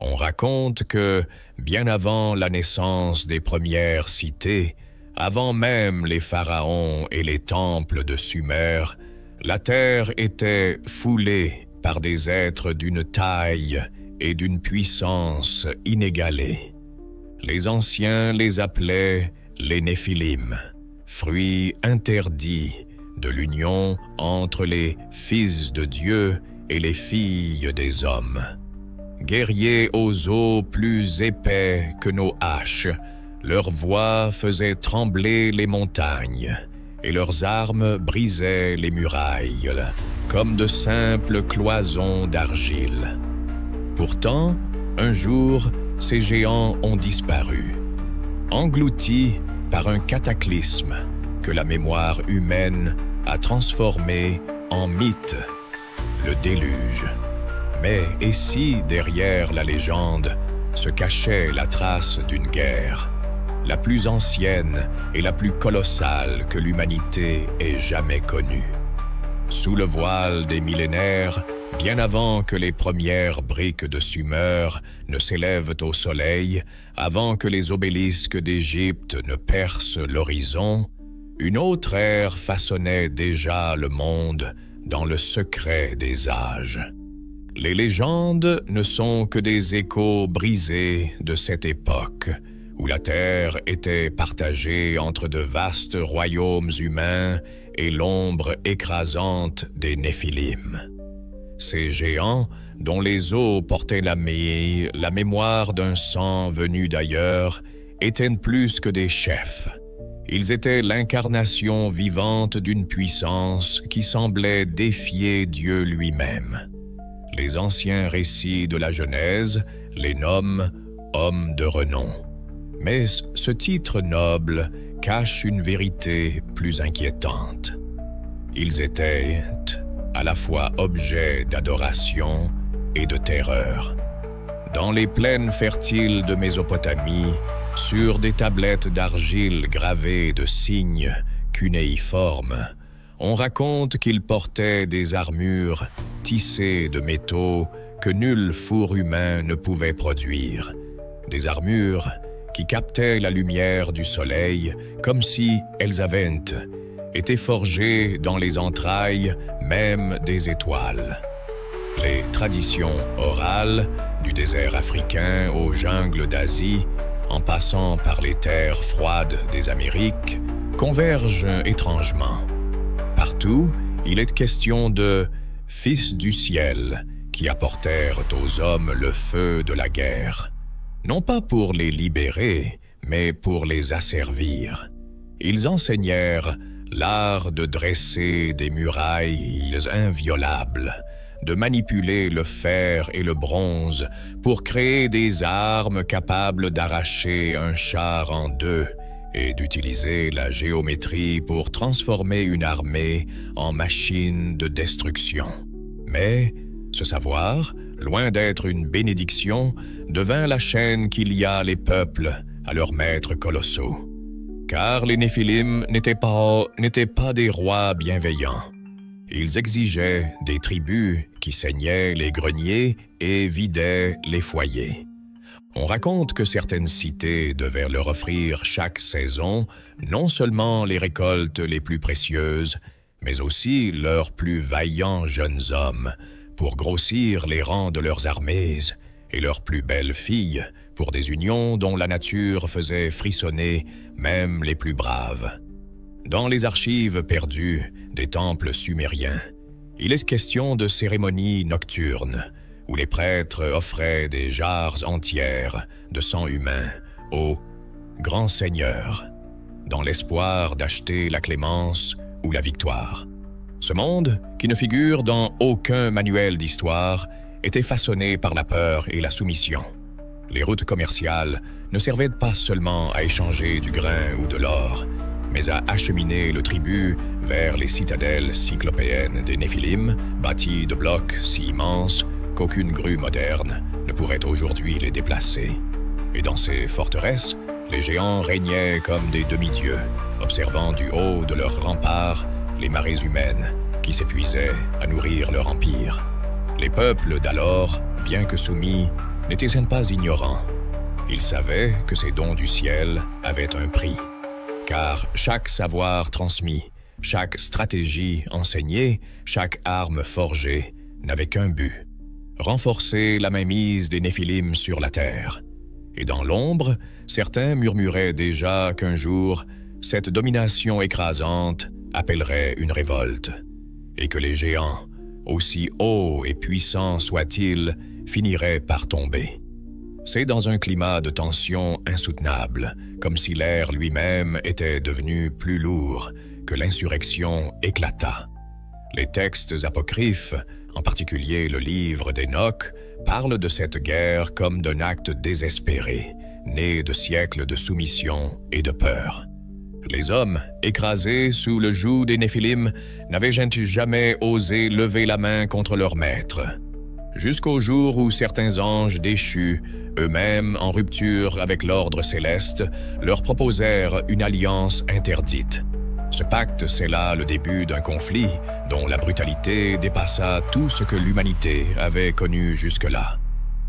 On raconte que, bien avant la naissance des premières cités, avant même les pharaons et les temples de Sumer, la terre était foulée par des êtres d'une taille et d'une puissance inégalée. Les anciens les appelaient les Néphilim, fruits interdits de l'union entre les fils de Dieu et les filles des hommes. Guerriers aux os plus épais que nos haches, leur voix faisait trembler les montagnes et leurs armes brisaient les murailles comme de simples cloisons d'argile. Pourtant, un jour, ces géants ont disparu, engloutis par un cataclysme que la mémoire humaine a transformé en mythe, le déluge. Mais et si, derrière la légende, se cachait la trace d'une guerre, la plus ancienne et la plus colossale que l'humanité ait jamais connue? Sous le voile des millénaires, bien avant que les premières briques de Sumer ne s'élèvent au soleil, avant que les obélisques d'Égypte ne percent l'horizon, une autre ère façonnait déjà le monde dans le secret des âges. Les légendes ne sont que des échos brisés de cette époque, où la terre était partagée entre de vastes royaumes humains et l'ombre écrasante des Néphilim. Ces géants, dont les os portaient la mémoire d'un sang venu d'ailleurs, étaient plus que des chefs. Ils étaient l'incarnation vivante d'une puissance qui semblait défier Dieu lui-même. Les anciens récits de la Genèse les nomment « hommes de renom ». Mais ce titre noble cache une vérité plus inquiétante. Ils étaient à la fois objet d'adoration et de terreur. Dans les plaines fertiles de Mésopotamie, sur des tablettes d'argile gravées de signes cunéiformes, on raconte qu'ils portaient des armures tissées de métaux que nul four humain ne pouvait produire. Des armures qui captaient la lumière du soleil comme si elles avaient été forgées dans les entrailles même des étoiles. Les traditions orales, du désert africain aux jungles d'Asie, en passant par les terres froides des Amériques, convergent étrangement. Partout, il est question de « fils du ciel » qui apportèrent aux hommes le feu de la guerre. Non pas pour les libérer, mais pour les asservir. Ils enseignèrent l'art de dresser des murailles inviolables, de manipuler le fer et le bronze pour créer des armes capables d'arracher un char en deux et d'utiliser la géométrie pour transformer une armée en machine de destruction. Mais ce savoir, loin d'être une bénédiction, devint la chaîne qui lia les peuples à leurs maîtres colossaux. Car les Néphilim n'étaient pas des rois bienveillants. Ils exigeaient des tribus qui saignaient les greniers et vidaient les foyers. On raconte que certaines cités devaient leur offrir chaque saison non seulement les récoltes les plus précieuses, mais aussi leurs plus vaillants jeunes hommes pour grossir les rangs de leurs armées et leurs plus belles filles pour des unions dont la nature faisait frissonner même les plus braves. Dans les archives perdues des temples sumériens, il est question de cérémonies nocturnes où les prêtres offraient des jarres entières de sang humain au grand seigneur, dans l'espoir d'acheter la clémence ou la victoire. Ce monde, qui ne figure dans aucun manuel d'histoire, était façonné par la peur et la soumission. Les routes commerciales ne servaient pas seulement à échanger du grain ou de l'or, mais à acheminer le tribut vers les citadelles cyclopéennes des Néphilim, bâties de blocs si immenses qu'aucune grue moderne ne pourrait aujourd'hui les déplacer. Et dans ces forteresses, les géants régnaient comme des demi-dieux, observant du haut de leurs remparts les marées humaines qui s'épuisaient à nourrir leur empire. Les peuples d'alors, bien que soumis, n'étaient pas ignorants. Ils savaient que ces dons du ciel avaient un prix, car chaque savoir transmis, chaque stratégie enseignée, chaque arme forgée n'avait qu'un but: renforcer la mainmise des Néphilim sur la terre. Et dans l'ombre, certains murmuraient déjà qu'un jour, cette domination écrasante appellerait une révolte, et que les géants, aussi hauts et puissants soient-ils, finiraient par tomber. C'est dans un climat de tension insoutenable, comme si l'air lui-même était devenu plus lourd, que l'insurrection éclata. Les textes apocryphes, en particulier le livre d'Enoch, parlent de cette guerre comme d'un acte désespéré, né de siècles de soumission et de peur. Les hommes, écrasés sous le joug des Néphilim, n'avaient jamais osé lever la main contre leur maître, jusqu'au jour où certains anges déchus, eux-mêmes en rupture avec l'ordre céleste, leur proposèrent une alliance interdite. Ce pacte scella le début d'un conflit dont la brutalité dépassa tout ce que l'humanité avait connu jusque-là.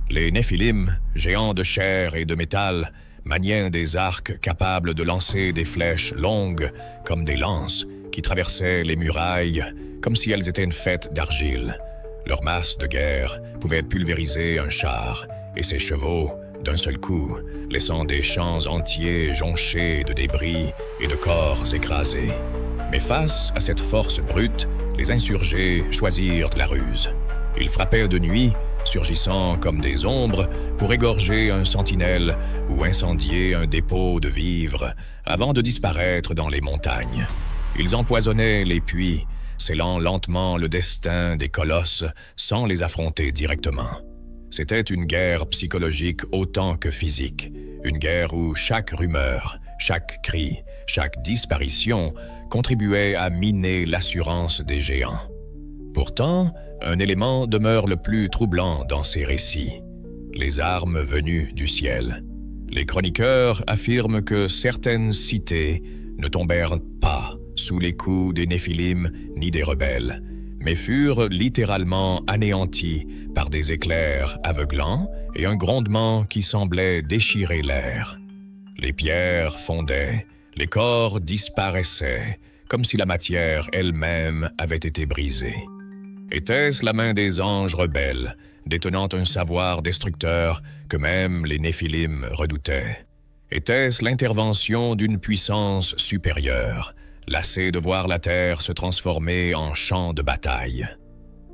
Les Néphilim, géants de chair et de métal, maniaient des arcs capables de lancer des flèches longues comme des lances qui traversaient les murailles comme si elles étaient faites d'argile. Leur masse de guerre pouvait pulvériser un char et ses chevaux d'un seul coup, laissant des champs entiers jonchés de débris et de corps écrasés. Mais face à cette force brute, les insurgés choisirent la ruse. Ils frappaient de nuit, surgissant comme des ombres, pour égorger un sentinelle ou incendier un dépôt de vivres, avant de disparaître dans les montagnes. Ils empoisonnaient les puits, scellant lentement le destin des colosses sans les affronter directement. C'était une guerre psychologique autant que physique, une guerre où chaque rumeur, chaque cri, chaque disparition contribuait à miner l'assurance des géants. Pourtant, un élément demeure le plus troublant dans ces récits: les armes venues du ciel. Les chroniqueurs affirment que certaines cités ne tombèrent pas sous les coups des Néphilim ni des rebelles, mais furent littéralement anéantis par des éclairs aveuglants et un grondement qui semblait déchirer l'air. Les pierres fondaient, les corps disparaissaient, comme si la matière elle-même avait été brisée. Était-ce la main des anges rebelles, détenant un savoir destructeur que même les Néphilim redoutaient? Était-ce l'intervention d'une puissance supérieure, lassée de voir la terre se transformer en champ de bataille?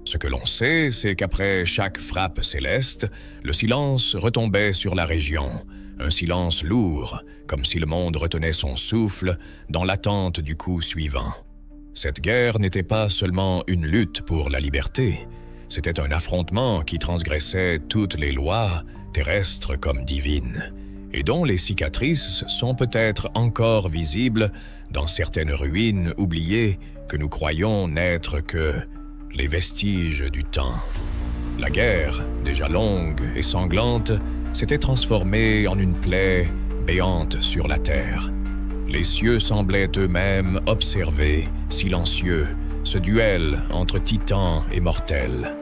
Ce que l'on sait, c'est qu'après chaque frappe céleste, le silence retombait sur la région, un silence lourd, comme si le monde retenait son souffle dans l'attente du coup suivant. Cette guerre n'était pas seulement une lutte pour la liberté, c'était un affrontement qui transgressait toutes les lois, terrestres comme divines, et dont les cicatrices sont peut-être encore visibles dans certaines ruines oubliées que nous croyons n'être que les vestiges du temps. La guerre, déjà longue et sanglante, s'était transformée en une plaie béante sur la terre. Les cieux semblaient eux-mêmes observer, silencieux, ce duel entre titans et mortels.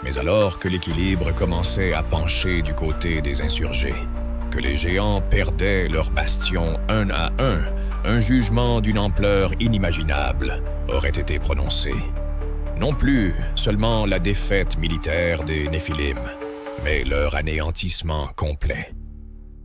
Mais alors que l'équilibre commençait à pencher du côté des insurgés, que les géants perdaient leurs bastions un à un jugement d'une ampleur inimaginable aurait été prononcé. Non plus seulement la défaite militaire des Néphilim, mais leur anéantissement complet.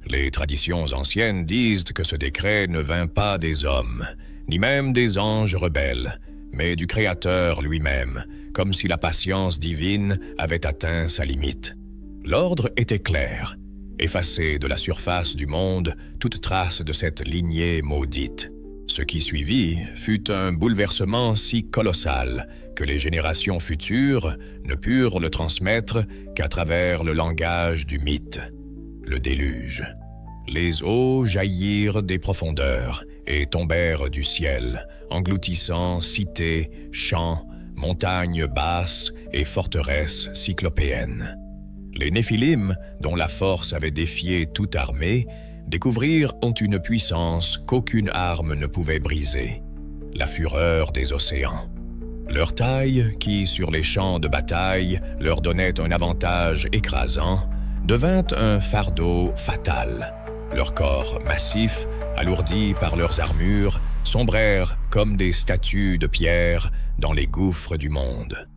Les traditions anciennes disent que ce décret ne vint pas des hommes, ni même des anges rebelles, mais du Créateur lui-même, comme si la patience divine avait atteint sa limite. L'ordre était clair: effacer de la surface du monde toute trace de cette lignée maudite. Ce qui suivit fut un bouleversement si colossal que les générations futures ne purent le transmettre qu'à travers le langage du mythe, le déluge. Les eaux jaillirent des profondeurs et tombèrent du ciel, engloutissant cités, champs, montagnes basses et forteresses cyclopéennes. Les Néphilim, dont la force avait défié toute armée, découvrirent une puissance qu'aucune arme ne pouvait briser: la fureur des océans. Leur taille, qui sur les champs de bataille leur donnait un avantage écrasant, devint un fardeau fatal. Leurs corps massifs, alourdis par leurs armures, sombrèrent comme des statues de pierre dans les gouffres du monde.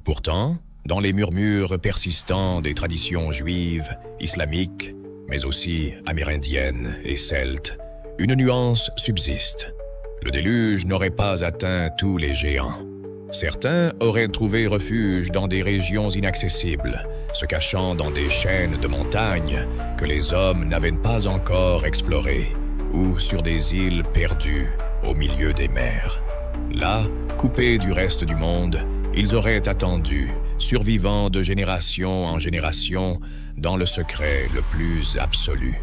Pourtant, dans les murmures persistants des traditions juives, islamiques, mais aussi amérindiennes et celtes, une nuance subsiste. Le déluge n'aurait pas atteint tous les géants. Certains auraient trouvé refuge dans des régions inaccessibles, se cachant dans des chaînes de montagnes que les hommes n'avaient pas encore explorées, ou sur des îles perdues au milieu des mers. Là, coupés du reste du monde, ils auraient attendu, survivant de génération en génération, dans le secret le plus absolu.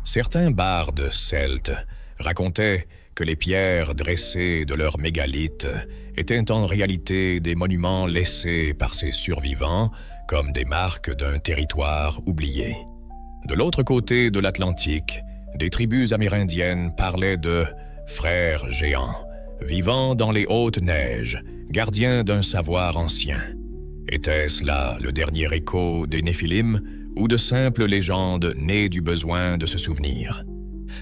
Certains bardes celtes racontaient que les pierres dressées de leurs mégalithes étaient en réalité des monuments laissés par ces survivants comme des marques d'un territoire oublié. De l'autre côté de l'Atlantique, des tribus amérindiennes parlaient de « frères géants », vivant dans les hautes neiges, gardiens d'un savoir ancien. Était-ce là le dernier écho des Néphilim ou de simples légendes nées du besoin de se souvenir?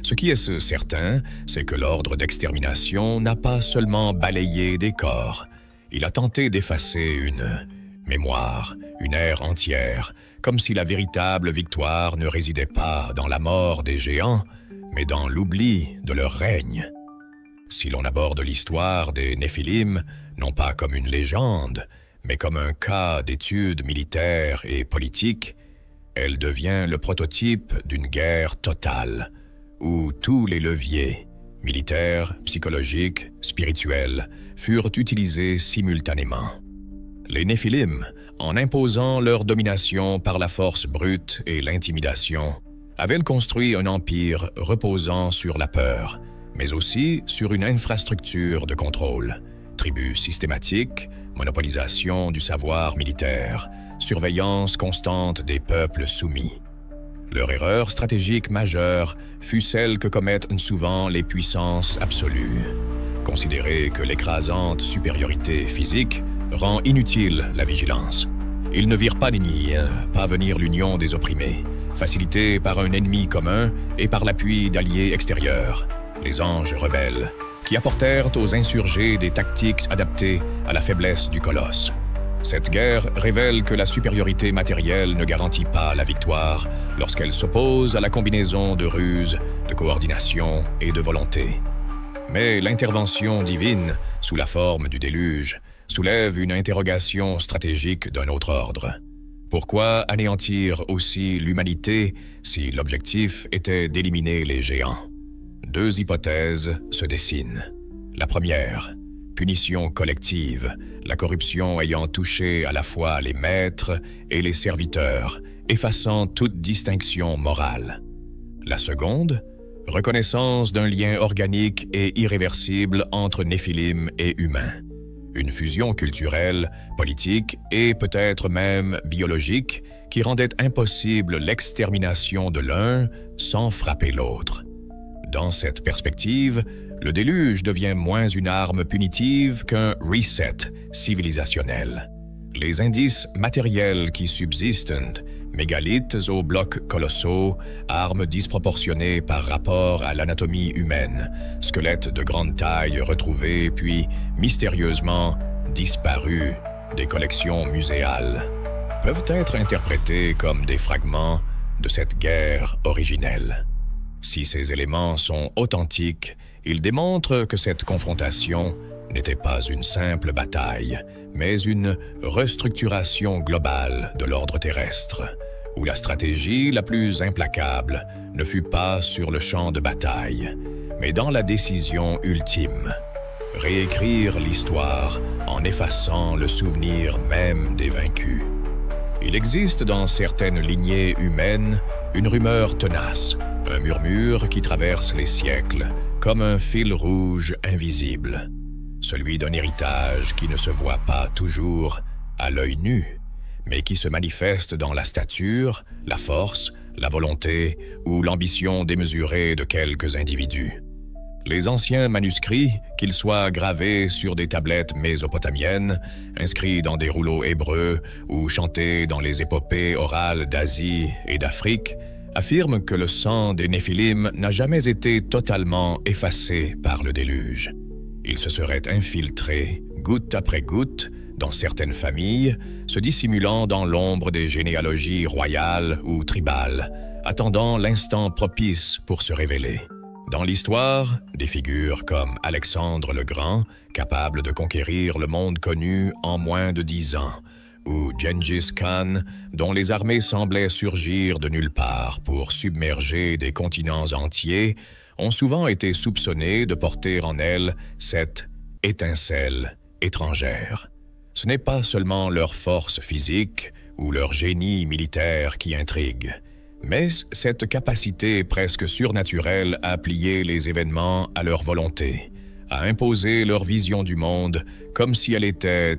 Ce qui est certain, c'est que l'ordre d'extermination n'a pas seulement balayé des corps, il a tenté d'effacer une mémoire, une ère entière, comme si la véritable victoire ne résidait pas dans la mort des géants, mais dans l'oubli de leur règne. Si l'on aborde l'histoire des Néphilim, non pas comme une légende, mais comme un cas d'étude militaire et politique, elle devient le prototype d'une guerre totale, où tous les leviers, militaires, psychologiques, spirituels, furent utilisés simultanément. Les Néphilim, en imposant leur domination par la force brute et l'intimidation, avaient construit un empire reposant sur la peur, mais aussi sur une infrastructure de contrôle, tribus systématiques, monopolisation du savoir militaire, surveillance constante des peuples soumis. Leur erreur stratégique majeure fut celle que commettent souvent les puissances absolues. Considérer que l'écrasante supériorité physique rend inutile la vigilance. Ils ne virent pas l'ennemi parvenir l'union des opprimés, facilitée par un ennemi commun et par l'appui d'alliés extérieurs, les anges rebelles, qui apportèrent aux insurgés des tactiques adaptées à la faiblesse du colosse. Cette guerre révèle que la supériorité matérielle ne garantit pas la victoire lorsqu'elle s'oppose à la combinaison de ruse, de coordination et de volonté. Mais l'intervention divine, sous la forme du déluge, soulève une interrogation stratégique d'un autre ordre. Pourquoi anéantir aussi l'humanité si l'objectif était d'éliminer les géants? Deux hypothèses se dessinent. La première, punition collective, la corruption ayant touché à la fois les maîtres et les serviteurs, effaçant toute distinction morale. La seconde, reconnaissance d'un lien organique et irréversible entre Néphilim et humains. Une fusion culturelle, politique et peut-être même biologique qui rendait impossible l'extermination de l'un sans frapper l'autre. Dans cette perspective, le déluge devient moins une arme punitive qu'un reset civilisationnel. Les indices matériels qui subsistent, mégalithes aux blocs colossaux, armes disproportionnées par rapport à l'anatomie humaine, squelettes de grande taille retrouvés puis mystérieusement disparus des collections muséales, peuvent être interprétés comme des fragments de cette guerre originelle. Si ces éléments sont authentiques, ils démontrent que cette confrontation n'était pas une simple bataille, mais une restructuration globale de l'ordre terrestre, où la stratégie la plus implacable ne fut pas sur le champ de bataille, mais dans la décision ultime. Réécrire l'histoire en effaçant le souvenir même des vaincus. Il existe dans certaines lignées humaines une rumeur tenace, un murmure qui traverse les siècles, comme un fil rouge invisible. Celui d'un héritage qui ne se voit pas toujours à l'œil nu, mais qui se manifeste dans la stature, la force, la volonté ou l'ambition démesurée de quelques individus. Les anciens manuscrits, qu'ils soient gravés sur des tablettes mésopotamiennes, inscrits dans des rouleaux hébreux ou chantés dans les épopées orales d'Asie et d'Afrique, affirment que le sang des Néphilim n'a jamais été totalement effacé par le déluge. Il se serait infiltré, goutte après goutte, dans certaines familles, se dissimulant dans l'ombre des généalogies royales ou tribales, attendant l'instant propice pour se révéler. Dans l'histoire, des figures comme Alexandre le Grand, capable de conquérir le monde connu en moins de 10 ans, ou Gengis Khan, dont les armées semblaient surgir de nulle part pour submerger des continents entiers, ont souvent été soupçonnées de porter en elles cette étincelle étrangère. Ce n'est pas seulement leur force physique ou leur génie militaire qui intrigue, mais cette capacité presque surnaturelle à plier les événements à leur volonté, à imposer leur vision du monde comme si elle était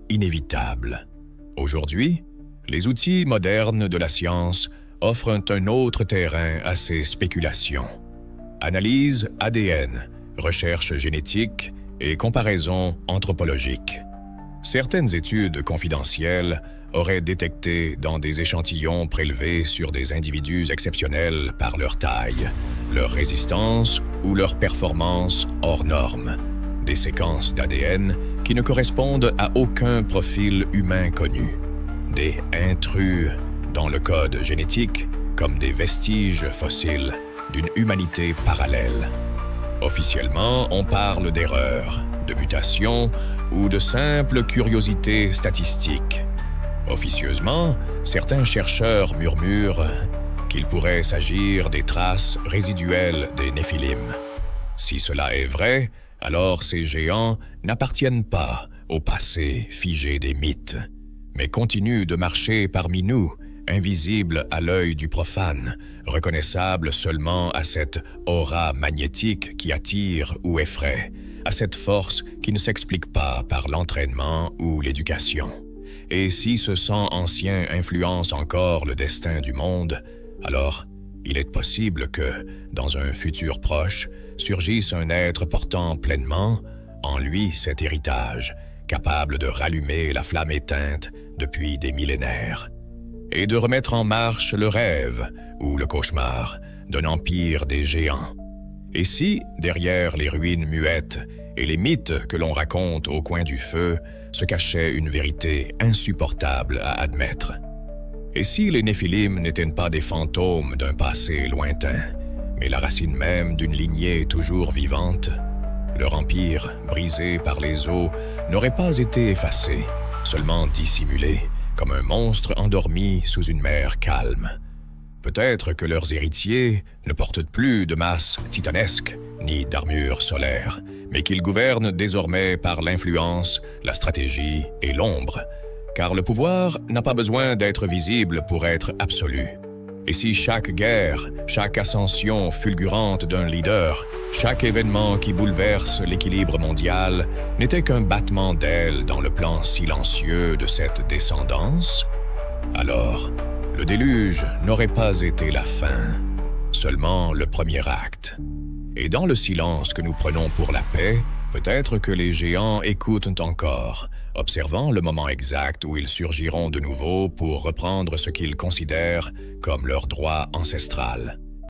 inévitable. Aujourd'hui, les outils modernes de la science offrent un autre terrain à ces spéculations. Analyse ADN, recherche génétique et comparaison anthropologique. Certaines études confidentielles auraient détecté dans des échantillons prélevés sur des individus exceptionnels par leur taille, leur résistance ou leur performance hors normes, des séquences d'ADN qui ne correspondent à aucun profil humain connu, des intrus dans le code génétique comme des vestiges fossiles d'une humanité parallèle. Officiellement, on parle d'erreurs, de mutations ou de simples curiosités statistiques. Officieusement, certains chercheurs murmurent qu'il pourrait s'agir des traces résiduelles des Néphilim. Si cela est vrai, alors ces géants n'appartiennent pas au passé figé des mythes, mais continuent de marcher parmi nous, invisibles à l'œil du profane, reconnaissables seulement à cette aura magnétique qui attire ou effraie, à cette force qui ne s'explique pas par l'entraînement ou l'éducation. Et si ce sang ancien influence encore le destin du monde, alors il est possible que, dans un futur proche, surgisse un être portant pleinement en lui cet héritage, capable de rallumer la flamme éteinte depuis des millénaires, et de remettre en marche le rêve ou le cauchemar d'un empire des géants. Et si, derrière les ruines muettes et les mythes que l'on raconte au coin du feu, se cachait une vérité insupportable à admettre? Et si les Néphilim n'étaient pas des fantômes d'un passé lointain, mais la racine même d'une lignée toujours vivante, leur empire, brisé par les eaux, n'aurait pas été effacé, seulement dissimulé, comme un monstre endormi sous une mer calme. Peut-être que leurs héritiers ne portent plus de masse titanesque, ni d'armure solaire, mais qu'ils gouvernent désormais par l'influence, la stratégie et l'ombre, car le pouvoir n'a pas besoin d'être visible pour être absolu. Et si chaque guerre, chaque ascension fulgurante d'un leader, chaque événement qui bouleverse l'équilibre mondial n'était qu'un battement d'ailes dans le plan silencieux de cette descendance, alors le déluge n'aurait pas été la fin, seulement le premier acte. Et dans le silence que nous prenons pour la paix, peut-être que les géants écoutent encore, observant le moment exact où ils surgiront de nouveau pour reprendre ce qu'ils considèrent comme leur droit ancestral.